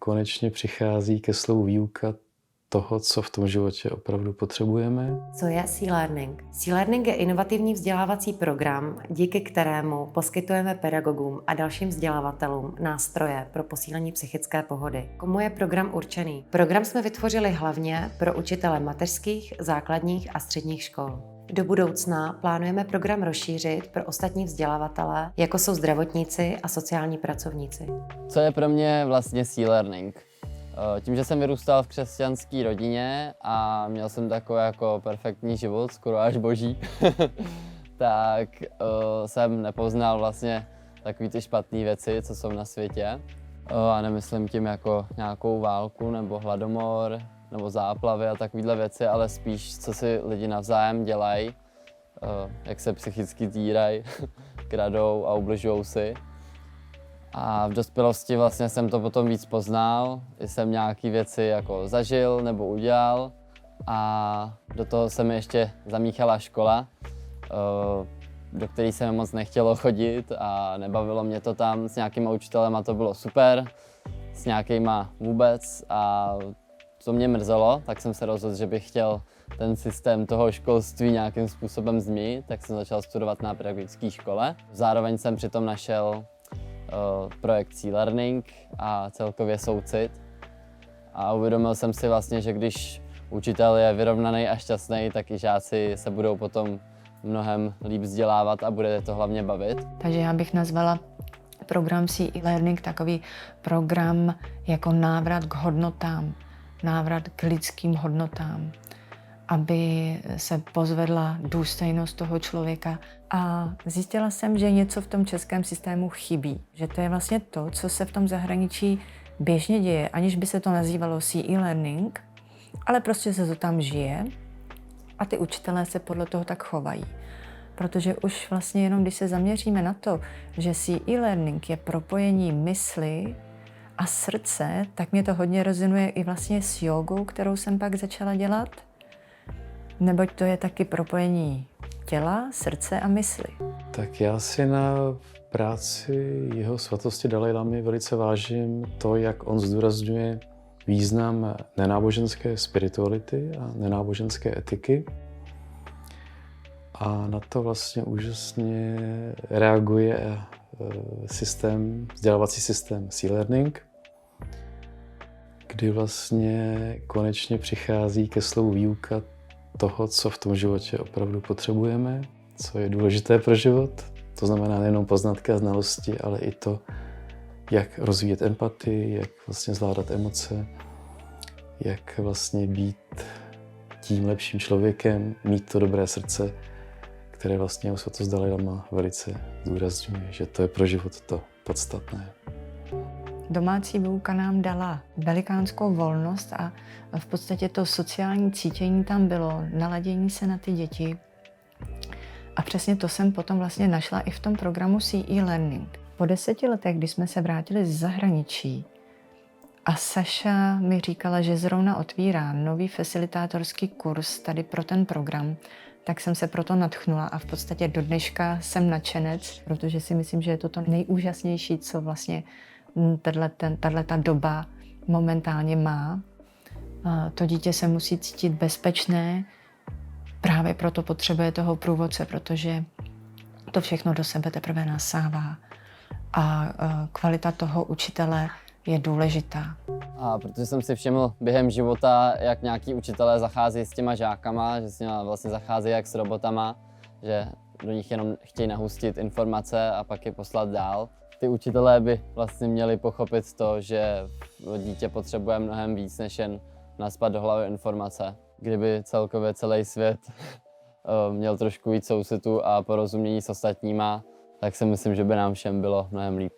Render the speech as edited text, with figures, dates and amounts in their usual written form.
konečně přichází ke slovu výuka toho, co v tom životě opravdu potřebujeme. Co je C-Learning? C-Learning je inovativní vzdělávací program, díky kterému poskytujeme pedagogům a dalším vzdělávatelům nástroje pro posílení psychické pohody. Komu je program určený? Program jsme vytvořili hlavně pro učitele mateřských, základních a středních škol. Do budoucna plánujeme program rozšířit pro ostatní vzdělavatele, jako jsou zdravotníci a sociální pracovníci. Co je pro mě vlastně C-Learning? Tím, že jsem vyrůstal v křesťanské rodině a měl jsem takový jako perfektní život, skoro až boží, tak jsem nepoznal vlastně takové ty špatné věci, co jsou na světě. A nemyslím tím jako nějakou válku nebo hladomor nebo záplavy a takovéhle věci, ale spíš, co si lidi navzájem dělají, jak se psychicky týrají, kradou a ubližují si. A v dospělosti vlastně jsem to potom víc poznal, jsem nějaké věci jako zažil nebo udělal a do toho se mi ještě zamíchala škola, do které se mi moc nechtělo chodit a nebavilo mě to tam. S nějakýma učitelema to bylo super, s nějakýma vůbec a to mě mrzelo, tak jsem se rozhodl, že bych chtěl ten systém toho školství nějakým způsobem změnit, tak jsem začal studovat na pedagogické škole. Zároveň jsem přitom našel projekt C-Learning a celkově Soucit. A uvědomil jsem si vlastně, že když učitel je vyrovnaný a šťastný, tak i žáci se budou potom mnohem líp vzdělávat a bude to hlavně bavit. Takže já bych nazvala program C-Learning takový program jako návrat k hodnotám, návrat k lidským hodnotám, aby se pozvedla důstojnost toho člověka. A zjistila jsem, že něco v tom českém systému chybí. Že to je vlastně to, co se v tom zahraničí běžně děje, aniž by se to nazývalo C-Learning, ale prostě se to tam žije a ty učitelé se podle toho tak chovají. Protože už vlastně jenom, když se zaměříme na to, že C-Learning je propojení mysli a srdce, tak mě to hodně rezonuje i vlastně s jogou, kterou jsem pak začala dělat. Neboť to je taky propojení těla, srdce a mysli. Tak já si na práci jeho svatosti Dalaj Lamy velice vážím to, jak on zdůrazňuje význam nenáboženské spirituality a nenáboženské etiky. A na to vlastně úžasně reaguje vzdělávací systém C-Learning, kdy vlastně konečně přichází ke slovu výuka toho, co v tom životě opravdu potřebujeme, co je důležité pro život. To znamená nejenom poznatky a znalosti, ale i to, jak rozvíjet empatii, jak vlastně zvládat emoce, jak vlastně být tím lepším člověkem, mít to dobré srdce, které vlastně u svatost Dalaj Lama velice zdůrazňuje, že to je pro život to podstatné. Domácí výuka nám dala velikánskou volnost a v podstatě to sociální cítění tam bylo, naladění se na ty děti. A přesně to jsem potom vlastně našla i v tom programu C-Learning. Po 10 letech, když jsme se vrátili z zahraničí a Saša mi říkala, že zrovna otvírá nový facilitátorský kurz tady pro ten program, tak jsem se proto nadchnula a v podstatě do dneška jsem nadšenec, protože si myslím, že je to nejúžasnější, co vlastně tato doba momentálně má. To dítě se musí cítit bezpečné, právě proto potřebuje toho průvodce, protože to všechno do sebe teprve nasává. A kvalita toho učitele je důležitá. A protože jsem si všiml během života, jak nějaký učitelé zachází s těma žákama, že s nimi vlastně zacházejí jak s robotama, že do nich jenom chtějí nahustit informace a pak je poslat dál. Ty učitelé by vlastně měli pochopit to, že dítě potřebuje mnohem víc, než jen naspat do hlavy informace. Kdyby celkově celý svět měl trošku víc soucitu a porozumění s ostatníma, tak si myslím, že by nám všem bylo mnohem líp.